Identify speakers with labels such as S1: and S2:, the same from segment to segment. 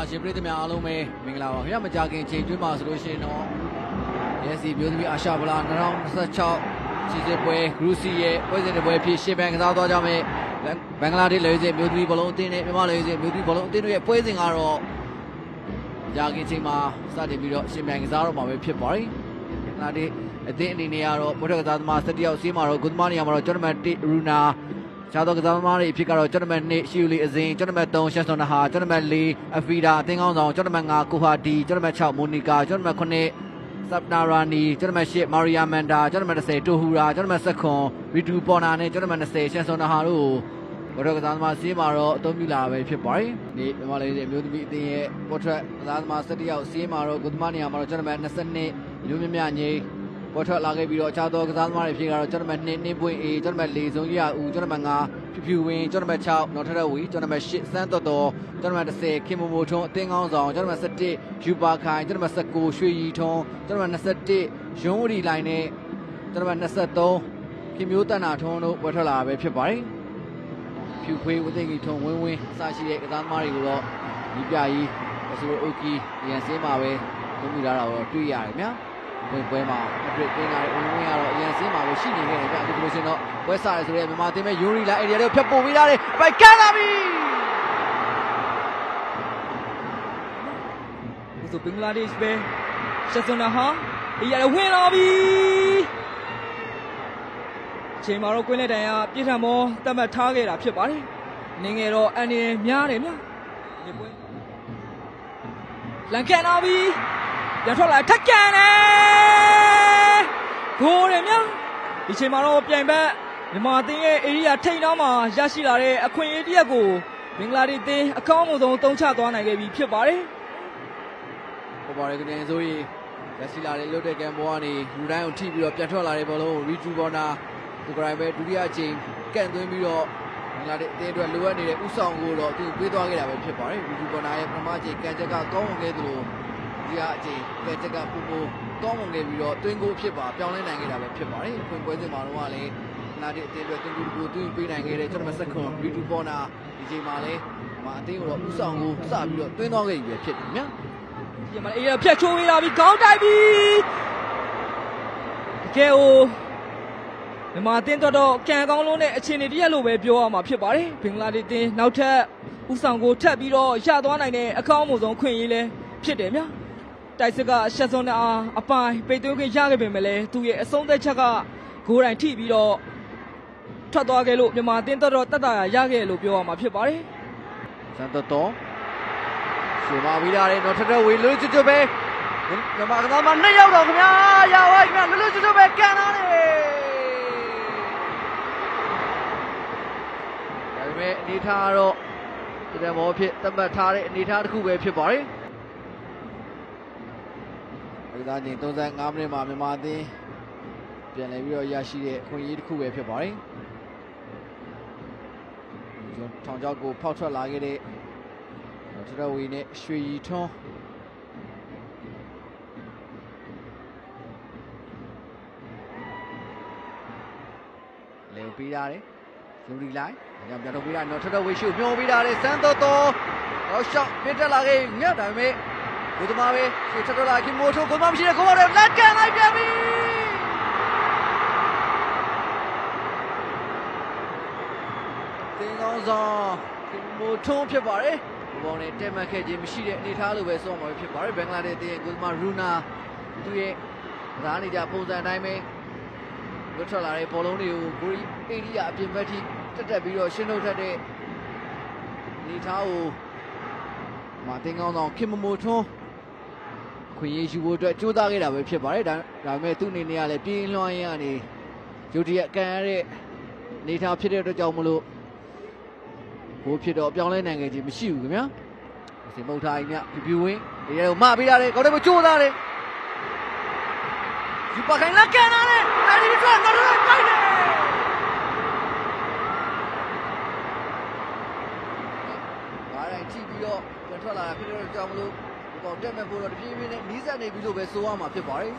S1: ရှင်ပြည်သူများအားလုံးပဲမင်္ဂလာပါခင်ဗျာမကြခင်ချိန်ကျွေးမှာဆိုလို့ရှိရင်တော့ YC မျိုးသမီးအာရှဗလာ2026စီစဉ်ပွဲဂရုစီရဲ့ပွဲစဉ်တစ်ပွဲဖြစ်ရှင်းပန်းကစားသွားကြမယ်ဘင်္ဂလားဒေ့ရှ်လေစဉ်မျိုးသမီးဘလုံးအသင်းနဲ့မြန်မာလေစဉ်မျိုးသမီးဘလုံးအသင်းတို့ရဲ့ပွဲစဉ်ကတော့ကြခင်ချိန်မှာစတင်ပြီးတော့ရှင်းပန်းကစားတော့မှာပဲဖြစ်ပါတယ်ဘင်္ဂလားဒေ့ရှ်အသင်းအနေနဲ့ကတော့ပွဲထွက်ကစားသမား17ယောက်စီးမှာတော့ဂုသမားနေရာမှာတော့ကျွန်တော်တို့ရူနာခြားသောကစားသမားတွေအဖြစ်ကတော့ကျွန်တော်2ရှီယူလီအစင်ကျွန်တော်3ရှက်ဆွန်နာဟာကျွန်တော်4အဖီဒါအသင်းကောင်းဆောင်ကျွန်တော်5ကိုဟာဒီကျွန်တော်6မိုနီကာကျွန်တော်9ဆပ်နာရာနီကျွန်တော်8မာရီယာမန်ဒါကျွန်တော်10တိုဟူရာကျွန်တော်19ရီဒူပေါ်နာနဲ့ကျွန်တော်20ရှက်ဆွန်နာဟာတို့ဘောတော့ကစားသမားစီးမှာတော့အသုံးပြုလာပဲဖြစ်ပါတယ်ဒီမြန်မာလေးအမျိုးသမီးအသင်းရဲ့ပေါ်ထွက်ကစားသမား17ယောက်စီးမှာတော့ဂုသမားနေရာမှာတော့ကျွန်တော်22မျိုးမြမြငိမ့်ပေါ်ထွက်လာခဲ့ပြီးတော့အခြားသောကစားသမားတွေဖြစ်ကတော့ကျွန်တော်2နှင်းပွင့်အေးကျွန်တော်4ဆုံးရဦးကျွန်တော်5ဖြူဖြူဝင်းကျွန်တော်6နော်ထထဝီကျွန်တော်8စန်းတော်တော်ကျွန်တော်10ခင်မမိုထွန်းအသင်းကောင်းဆောင်ကျွန်တော်17ယူပါခိုင်ကျွန်တော်19ရွှေရီထွန်းကျွန်တော်21ရုံးဝရီလိုင်းနဲ့ကျွန်တော်23ခင်မျိုးတန်နာထွန်းတို့ပေါ်ထွက်လာပဲဖြစ်ပါတယ်ဖြူခွေးဝသိကြီးထွန်းဝင်းဝင်းအစရှိတဲ့ကစားသမားတွေကိုတော့ဒီပြကြီးအဆိုအိုကီရန်စင်းမှာပဲသုံးပြလာတာတော့တွေ့ရတယ်ဗျာပွဲမှာအထက်တင်းလာတဲ့ဝင်ဝင်ကတော့အရန်စင်းမှာပဲရှိနေခဲ့တယ်ဗျအခုလိုရှင်တော့ပွဲစားရဆိုတဲ့မြန်မာတင်းမဲ့ယူရီလာအေရီယာတွေကိုဖျက်ပို့ပေးထားတယ်အပိုက်ကန်လာပြီ
S2: ဒီဆိုဘင်္ဂလားဒေ့ရှ်ပဲရှက်ဆွန်နာဟာအေရီယာတွေဝင်လာပြီအချိန်မှာတော့ကွင်းလက်တန်ကပြစ်ထန်မောတတ်မှတ်ထားခဲ့တာဖြစ်ပါတယ်နေငယ်တော့အန်ဒီများတယ်ဗျဒီပွဲလန်ကန်လာပြီပြန်ထွက်လာထက်ကန်တယ်ဂိုးတယ်များဒီချိန်မှာတော့ပြိုင်ဘက်မြန်မာအသင်းရဲ့အေရီယာထိန်နောက်မှာရရှိလာတဲ့အခွင့်အရေးတစ်ရပ်ကိုဘင်္ဂလားဒေ့ရှ်အသင်းအကောင်းဆုံးတုံးချသွားနိုင်ခဲ့ပြီဖြစ်ပါတယ်
S1: ဟုတ်ပါတယ်ခင်ဗျာဆိုရင်ရရှိလာတဲ့လုတ်တဲ့ကံဘောကနေလူတိုင်းကိုထိပြီးတော့ပြန်ထွက်လာတဲ့ဘောလုံးကိုရီဂျူဘောနာဒီကရိုင်ပဲဒုတိယအချိန်ကန့်သွင်းပြီးတော့ဘင်္ဂလားဒေ့ရှ်အသင်းအတွက်လိုအပ်နေတဲ့ဥဆောင်ကိုတော့သူပေးသွားခဲ့တာပဲဖြစ်ပါတယ်ရီဂျူဘောနာရဲ့ပထမအချိန်ကံချက်ကကောင်းဝင်ခဲ့သလိုဒီအချိန်ကဲချက်ကပူပူကောင်းဝင်ခဲ့ပြီးတော့တွင်းကိုအဖြစ်ပါပြောင်းလဲနိုင်ခဲ့တာပဲဖြစ်ပါတယ်။ဖွင့်ပွဲစဉ်မှာတော့လည်းနာဒီအတင်းအတွက်တွင်းကိုတွင်းပေးနိုင်ခဲ့တဲ့ကျွန်တော်ဆက်ခွန်ရီတူပေါ်နာဒီချိန်မှာလည်းအတင်းကိုတော့ဥဆောင်ကိုစပြီးတော့တွင်းသွားခဲ့ပြီပဲဖြစ်တယ်များ
S2: ။ဒီမှာအေးရဖြတ်ချိုးပေးလာပြီးခေါင်းတိုက်ပြီးတကယ်ကိုမြန်မာအတင်းတော့ကံကောင်းလုံးနဲ့အခြေအနေတရက်လို့ပဲပြောရမှာဖြစ်ပါတယ်။ဘင်္ဂလားဒေ့ရှ်အတင်းနောက်ထပ်ဥဆောင်ကိုထပ်ပြီးတော့ရသွားနိုင်တဲ့အကောင်းဆုံးခွင့်ရေးလဲဖြစ်တယ်များ။တိုက်စစ်ကရှက်စွန်နဲ့အပိုင်ပိတ်သွင်းခွင့်ရခဲ့ပေမဲ့လည်းသူရဲ့အဆုံးသက်ချက်ကဂိုးတိုင်းထိပြီးတော့ထွက်သွားခဲ့လို့မြန်မာအသင်းတော်တက်တာရခဲ့လို့ပြောရမှာဖြစ်ပါတယ်
S1: ။စန်တော်တော်ရှင်မာပြီးသားတယ်နော်ထထဝေလွတ်ကျွတ်ပဲမြန်မာကစားမ2ယောက်တော့ခင်ဗျာရပါခင်ဗျာလွတ်ကျွတ်ပဲကန်လာတယ်။ဒါပေမဲ့အနေထားတော့တဲ့ဘောဖြစ်သတ်မှတ်ထားတဲ့အနေထားတစ်ခုပဲဖြစ်ပါတယ်။ဒီသားချင်း35မိနစ်မှာမြန်မာအသင်းပြန်လည်ပြီးတော့ရရှိတဲ့အခွင့်အရေးတစ်ခုပဲဖြစ်ပါတယ်။ထောင်ချောက်ကိုဖောက်ထွက်လာခဲ့တဲ့ထထဝီနဲ့ရွှေရီထွန်းလေပေးရတယ်ယူရီလိုက်ညပြန်တော့ပေးတာနော်ထထဝီရှုမျောပေးတာလေစန်းတော်တော်တော့ရှော့ပြစ်တက်လာခဲ့ညဒါပေမဲ့ဘုသမားပဲရှေ့ထထလာခင်မိုးထိုးကိုမမရှိတဲ့ကိုမရဲလက်ကန်လိုက်ပြန်ပြီတင်းကောင်းဆောင်ခင်မိုးထိုးဖြစ်ပါတယ်ဒီဘောနဲ့တက်မှတ်ခဲ့ခြင်းမရှိတဲ့အနေထားလိုပဲစောမှာဖြစ်ပါတယ်ဘင်္ဂလားဒေ့ရှ်တင်းကိုသမားရူနာသူရဲ့ဓာတ်နေကြပုံစံအတိုင်းပဲလွတ်ထွက်လာတဲ့ဘောလုံးတွေကိုဂိုရီအေရီယာအပြင်ဘက်ထိတက်ပြီးတော့ရှင်းထုတ်ထက်တဲ့အနေထားကိုတင်းကောင်းဆောင်ခင်မိုးထွန်းခွင့်ရယူဖို့အတွက်ကြိုးစားခဲ့တာပဲဖြစ်ပါတယ်ဒါပေမဲ့သူ့အနေနဲ့ကလည်းပြင်းလွှမ်းရင်းကနေရုတ်တရက်ကန်ရတဲ့နေထားဖြစ်တဲ့အတွက်ကြောင့်မလို့ဘိုးဖြစ်တော့ပြောင်းလဲနိုင်ခဲ့ခြင်းမရှိဘူးခင်ဗျာစင်မုတ်ထားကြီးမြပြူဝင်းဒီရဲကိုမပေးရတယ်ကောင်းတယ်မကြိုးစားတယ်ယူပါခိုင်လက်ကန်လာတယ်အဲဒီတော့ငါတို့ပိုက်တယ်ဘာတိုင်းထိပြီးတော့ပြန်ထွက်လာတာဖြစ်တဲ့အတွက်ကြောင့်မလို့ပေါ့တက်မဲ့ဖို့တော့တပြေးပြေးနဲ့နီးစပ်နေပြီလို့ပဲဆိုရမှာဖြစ်ပါတယ်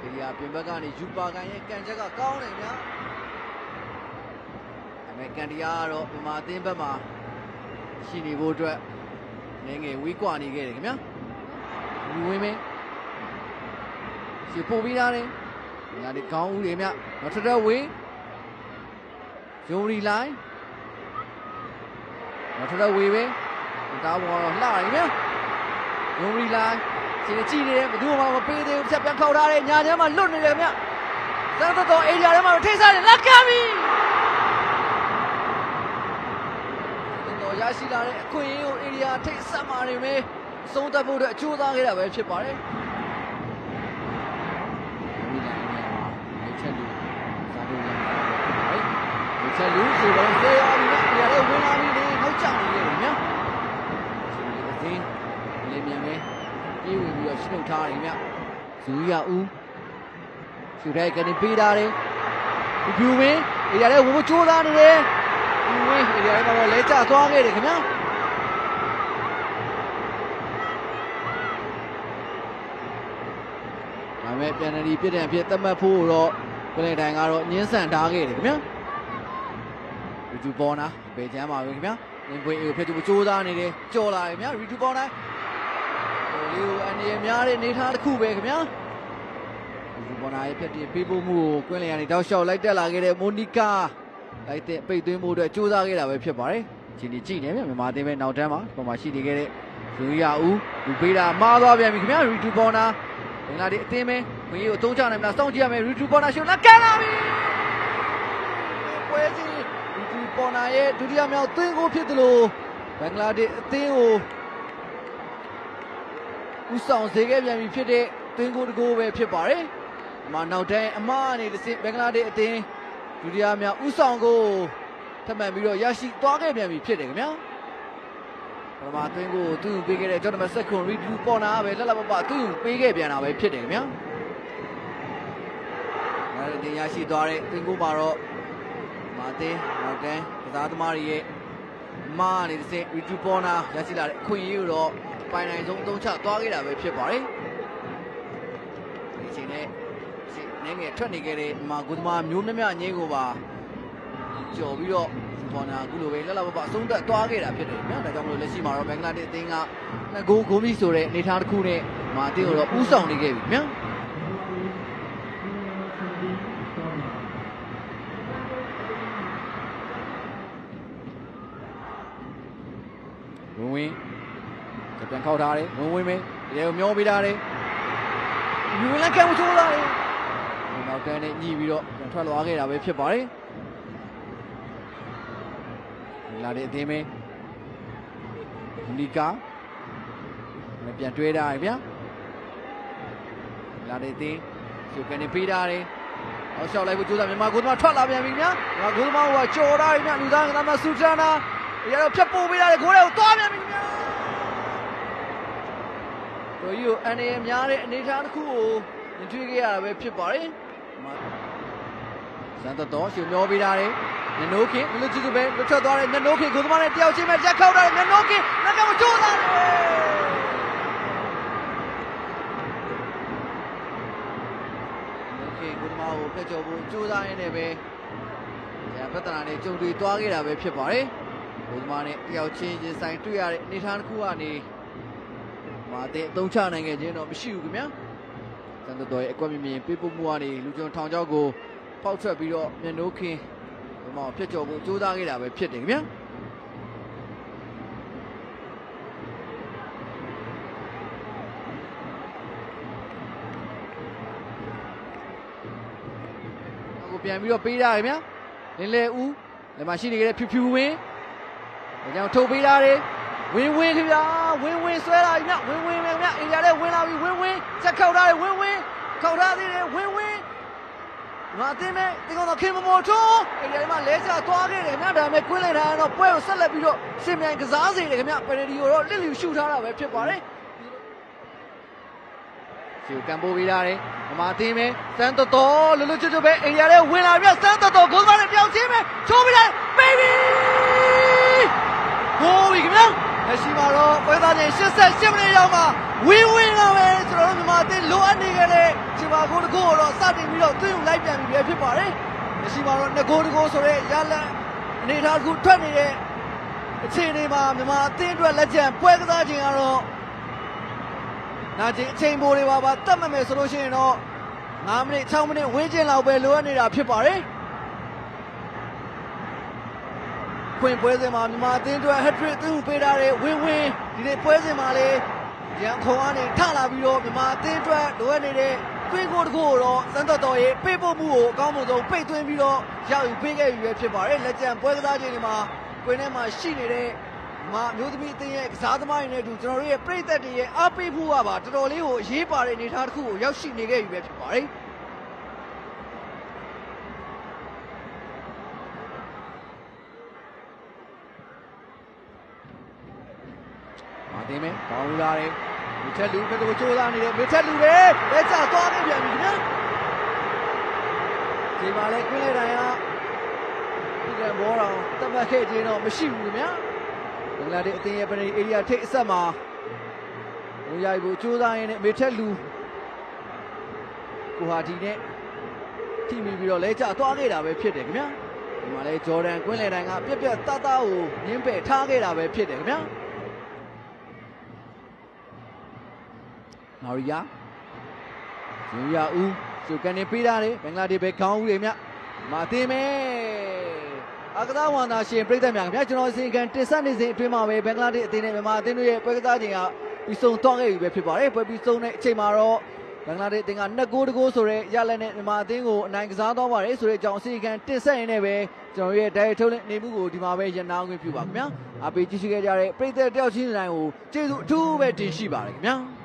S1: ဒီရ ဒီဟာပြင်ဘက်ကနေယူပါကန်ရဲ့ကန်ချက်ကကောင်းတယ်ဗျာဒါပေမဲ့ကန်ဒီယာကတော့မြန်မာအသင်းဘက်မှာရှိနေဖို့အတွက်နည်းငယ်ဝေးကွာနေခဲ့တယ်ခင်ဗျာလူဝင်းမင်းရှေ့ပို့ပြီးသားတယ်ညာဒီကောင်းဦးတွေမြနောက်ထပ်ဝေးဂျုံရီလိုင်းနောက်ထပ်ဝေးပဲတားပေါ်တော့လှတယ်ခင်ဗျာဂျုံရီလိုင်းခြေကြည့်နေတယ်ဘယ်သူမှမပေးသေးဘူးတစ်ချက်ပြန်ခောက်ထားတယ်ညာထဲမှာလွတ်နေတယ်ခင်ဗျာစမ်းတော့အေရီယာထဲမှာထိစားတယ်လက်ကမ်းပြီတော့ရရှိလာတဲ့အခွင့်အရေးကိုအေရီယာထိတ်ဆက်မာနေမယ်အဆုံးသတ်ဖို့အတွက်အကျိုးသားခဲ့တာပဲဖြစ်ပါတယ်ချက်လူဆိုတော့ဆေးရပြီနဲ့ဒီရဲဝင်လာပြီလေနောက်ကျနေတယ်ဗျာဒီအင်းလေမြန်ပဲပြေးဝင်ပြီးတော့ရှုပ်ထားတယ်ဗျာဇူရဦးရှုတဲ့ကနေပေးတာတယ်ဒီဝင်းဒီရဲဝင်ဖို့ကြိုးစားနေတယ်ဒီဝင်းဒီရဲမှာလဲကျသွားခဲ့တယ်ခင်ဗျာဒါပေမဲ့ပြန်နေပြစ်တဲ့အဖြစ်သတ်မှတ်ဖို့တော့ကိုယ်တိုင်ကတော့ညှင်းဆန်ထားခဲ့တယ်ခင်ဗျာရီတူပေါ်နာပေချမ်းပါပဲခင်ဗျာအင်ပွေအေကိုဖျက်ချူကြိုးစားနေတယ်ကြော်လာတယ်ခင်ဗျာရီတူပေါ်နာဟိုလေးကိုအနေရများတဲ့နေထားတစ်ခုပဲခင်ဗျာရီတူပေါ်နာရဲ့ဖျက်တင်ပေးဖို့မှုကိုကွင်းလျာနေတောက်လျှောက်လိုက်တက်လာခဲ့တဲ့မိုနီကာလိုက်တဲ့ပိတ်သွင်းမှုအတွက်ကြိုးစားခဲ့တာပဲဖြစ်ပါတယ်ချင်းဒီကြည့်နေဗျမြန်မာအသင်းပဲနောက်တန်းမှာပုံမှန်ရှိနေခဲ့တဲ့ဇူရီယာဦးလူပေးတာမှားသွားပြန်ပြီခင်ဗျာရီတူပေါ်နာဘင်္ဂလားဒေ့ရှ်အသင်းပဲခွင့်ရကိုအသုံးချနိုင်မလားစောင့်ကြည့်ရမယ်ရီတူပေါ်နာရှုပ်လာကန်လာပြီပွဲစီပေါ်နာရဲ့ဒုတိယမြောက်သွင်းကိုဖြစ်တယ်လို့ဘင်္ဂလားဒေ့ရှ်အသင်းကိုဦးဆောင်စေခဲ့ပြန်ပြီဖြစ်တဲ့သွင်းကိုတကိုးပဲဖြစ်ပါတယ်။ဒီမှာနောက်တန်းအမအနေနဲ့ဘင်္ဂလားဒေ့ရှ်အသင်းဒုတိယမြောက်ဦးဆောင်ကိုထပ်မံပြီးတော့ရရှိသွားခဲ့ပြန်ပြီဖြစ်တယ်ခင်ဗျာ။ပထမသွင်းကိုသူ့ပေးခဲ့တဲ့ဂျော့နမဆက်ခွန်ရီဒူပေါ်နာပဲလက်လက်ပပသူ့ပေးခဲ့ပြန်တာပဲဖြစ်တယ်ခင်ဗျာ။အဲဒီရရှိသွားတဲ့သွင်းကိုမှာတော့မာတင်နောက်တန်းကစားသမားတွေရဲ့မားနေတဲ့ရီတူပေါ်နာရရှိလာတဲ့အခွင့်အရေးကိုတော့ပိုင်နိုင်ဆုံးအသုံးချသွားခဲ့တာပဲဖြစ်ပါတယ်ဒီအချိန်နဲ့နေငယ်ထွက်နေခဲ့တဲ့မာဂူသမားမျိုးမြမြငင်းကိုပါကြော်ပြီးတော့ပေါ်နာအခုလိုပဲလက်လက်ပပအဆုံးသတ်သွားခဲ့တာဖြစ်တယ်နော်ဒါကြောင့်မလို့လက်ရှိမှာတော့ဘင်္ဂလားဒေ့ရှ်အသင်းက2ဂိုးဂိုးမိဆိုတဲ့အနေအထားတစ်ခုနဲ့မာတင်ကိုတော့ဦးဆောင်နေခဲ့ပြီဗျာဝင်းပြန်ခောက်ထားတယ်ဝင်းမင်းဒီကိုမျောပေးထားတယ်ယူလက်ကမချိုးလာတယ်နောက်တန်းနဲ့ညှိပြီးတော့ပြန်ထွက်သွားခဲ့တာပဲဖြစ်ပါတယ်လာတဲ့အသင်းမင်းနီကာပြန်တွဲထားတယ်ဗျာလာတဲ့အသင်းရှုကနေပေးထားတယ်အောက်လျှောက်လိုက်ဖို့ကြိုးစားမြန်မာကိုသမားထွက်လာပြန်ပြီဗျာမြန်မာကိုသမားကကြော်ထားတယ်ဗျာလူသားကသမားဆူချန်နာဒီကတော့ဖြတ်ပို့ပေးရတယ်ခိုးတယ်ကိုသွားပြန်ပြီဗျာတို့ကြီးကိုအနေရများတဲ့အနေထားတစ်ခုကိုမြင်တွေ့ခဲ့ရတာပဲဖြစ်ပါတယ်စံတော်ရှုံမျောပေးထားတယ်နနိုးခင်လူကြည့်စုပဲလွတ်ထွက်သွားတယ်နနိုးခင်ကိုသမားနဲ့တယောက်ချင်းပဲရက်ခောက်ထားတယ်နနိုးခင်လက်ကမချိုးလာတယ်ကိုသမားကိုဖျက်ချော်ဖို့ကြိုးစားရင်းနဲ့ပဲပြဿနာနဲ့ကြုံတွေ့သွားခဲ့တာပဲဖြစ်ပါတယ်ဘုံသမားနဲ့တယောက်ချင်းရင်ဆိုင်တွေ့ရတဲ့အနေအထားတစ်ခုကနေမာတဲ့အသုံးချနိုင်ခဲ့ခြင်းတော့မရှိဘူးခင်ဗျာစံတော်ရဲ့အကွက်မြင်ပေးပို့မှုကနေလူကျွန်ထောင်ချောက်ကိုပေါက်ထွက်ပြီးတော့မျက်နှိုးခင်းဒီမှာဖျက်ချော်ဖို့ကြိုးစားခဲ့တာပဲဖြစ်တယ်ခင်ဗျာအခုပြန်ပြီးတော့ပေးရတယ်ဗျာလင်းလေဦးဒီမှာရှိနေကြတဲ့ဖြူဖြူဝင်းဒါကြောင့်ထုတ်ပေးထားတယ်ဝင်းဝင်းခင်ဗျာဝင်းဝင်းဆွဲလာပြီဗျဝင်းဝင်းပဲခင်ဗျအေရီယာလေးဝင်လာပြီဝင်းဝင်းချက်ခောက်ထားတယ်ဝင်းဝင်းခောက်ထားသေးတယ်ဝင်းဝင်းငါအသိမဲ့ဒီကောင်တော့ခင်မမော်ထိုးအေရီယာလေးမှာလဲချသွားခဲ့တယ်ခင်ဗျဒါပေမဲ့ကွင်းလိုက်တာတော့ပွဲကိုဆက်လက်ပြီးတော့ရှင်မြိုင်ကစားစေတယ်ခင်ဗျပယ်ရီကိုတော့လစ်လျူရှုထားတာပဲဖြစ်ပါတယ်ရှုကန်ပိုးပေးထားတယ်မမသိမဲ့စမ်းတော်လွတ်လွတ်ကျွတ်ကျွတ်ပဲအေရီယာလေးဝင်လာပြီစမ်းတော်ဂိုးသမားနဲ့ပြောင်းချင်းပဲချိုးပေးတယ်ဘေဘီဟိုးပြီခင်ဗျ လက်ရှိမှာတော့ပွဲသားချင်း88မိနစ်ရောက်မှဝင်းကပဲကျွန်တော်တို့မြန်မာအသင်းလိုအပ်နေခဲ့တဲ့ချီပါဂိုးတစ်ခုကိုတော့စတင်ပြီးတော့သွင်းလိုက်ပြန်ပြီဖြစ်ပါတယ်လက်ရှိမှာတော့2ဂိုးဆိုတဲ့ရလဒ်အနေထားတစ်ခုထွက်နေတဲ့အခြေအနေမှာမြန်မာအသင်းအတွက်လက်ကျန်ပွဲကစားခြင်းကတော့နာကျင်အချိန်ပိုတွေပါတတ်မှတ်မယ်ဆိုလို့ရှိရင်တော့9မိနစ်6မိနစ်ဝန်းကျင်လောက်ပဲလိုအပ်နေတာဖြစ်ပါတယ်ခွင့်ပွဲစဉ်မှာမြန်မာအသင်းအတွက် hat-trick သွင်းပေးထားတဲ့ဝင်းဒီနေ့ပွဲစဉ်မှာလေရန်ခုံကနေထလာပြီးတော့မြန်မာအသင်းအတွက်လိုအပ်နေတဲ့သွင်းကိုတစ်ခုကိုတော့စံတော်ရဲ့ပေးပို့မှုကိုအကောင်းဆုံးပိတ်သွင်းပြီးတော့ရောက်ယူပေးခဲ့ပြီပဲဖြစ်ပါတယ်လက်ကျန်ပွဲကစားခြင်းတွေမှာကွင်းထဲမှာရှိနေတဲ့မျိုးသမီးအသင်းရဲ့ကစားသမားတွေနဲ့အတူကျွန်တော်တို့ရဲ့ပရိသတ်တွေရဲ့အားပေးမှုကပါတော်တော်လေးကိုအရေးပါတဲ့အနေအထားတစ်ခုကိုရောက်ရှိနေခဲ့ပြီပဲဖြစ်ပါတယ်ဒီမဲ့ဘောင်းလာတယ်မိထက်လူဘက်ကိုကြိုးစားနေတယ်မိထက်လူပဲလက်ကျသွားနေပြန်ပြီခင်ဗျာဒီမှာလဲကွင်းလေတိုင်းကဒီကဘောတော်တတ်မှတ်ခဲ့ခြင်းတော့မရှိဘူးခင်ဗျာဘင်္ဂလားဒေ့ရှ်အသင်းရဲ့ပရိဧရိယာထိတ်အဆက်မှာဟိုရိုက်ဖို့ကြိုးစားရင်းနဲ့မိထက်လူကိုဟာဒီနဲ့ထိမိပြီးတော့လဲကျသွားခဲ့တာပဲဖြစ်တယ်ခင်ဗျာဒီမှာလဲဂျော်ဒန်ကွင်းလေတိုင်းကပြက်တသားကိုညင်းပယ်ထားခဲ့တာပဲဖြစ်တယ်ခင်ဗျာနော်ရီယာဇူယာဦးစုကနေပေးတာလေဘင်္ဂလားဒေ့ရှ်ပဲခေါင်းဦးတွေမြမာတင်မဲအကစားဝန်သားရှင်ပြည်သက်များခင်ဗျာကျွန်တော်အစီအကံတင်ဆက်နေစဉ်အတွင်းမှာပဲဘင်္ဂလားဒေ့ရှ်အသင်းနဲ့မြန်မာအသင်းတို့ရဲ့ပွဲကစားခြင်းကပြီးဆုံးသွားခဲ့ပြီပဲဖြစ်ပါတယ်ပွဲပြီးဆုံးတဲ့အချိန်မှာတော့ဘင်္ဂလားဒေ့ရှ်အသင်းက2ဂိုးဆိုတဲ့ရလဒ်နဲ့မြန်မာအသင်းကိုအနိုင်ကစားသွားပါတယ်ဆိုတဲ့အကြောင်းအစီအကံတင်ဆက်ရင်းနဲ့ပဲကျွန်တော်ရဲ့ဒိုင်ထုတ်နေမှုကိုဒီမှာပဲရန်နာခွင့်ပြုပါခင်ဗျာအားပေးကြည့်ရှုခဲ့ကြတဲ့ပြည်သက်တယောက်ချင်းတိုင်းကိုကျေးဇူးအထူးပဲတင်ရှိပါတယ်ခင်ဗျာ